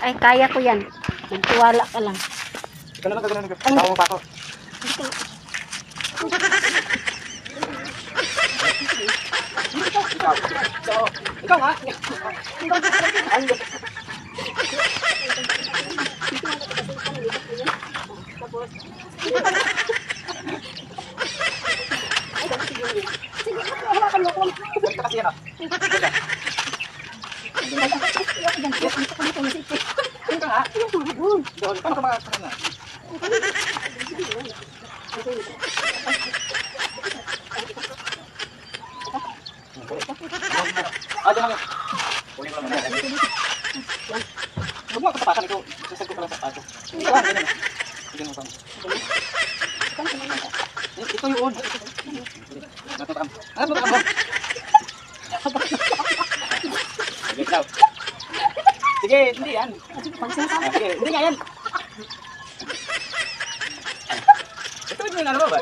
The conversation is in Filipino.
Ay, kaya ko yan. Magtiwala ka lang. Ikaw naman, gagawin naman. Tama mo pa ako. Ikaw nga. Kasi yan ah. Ikaw nga. Doon, paano ka makakasama na? Diyan lang. Kunin ko lang. Huwag mo ako sapakan ito. Sasagpo ka lang sapato. Ito lang, ganyan. Ganyan mo pa. Ito yun. Natutakam. Ano ba? Sige, ikaw. Sige, hindi yan. Sige, hindi nga yan. Ito yung ano ba?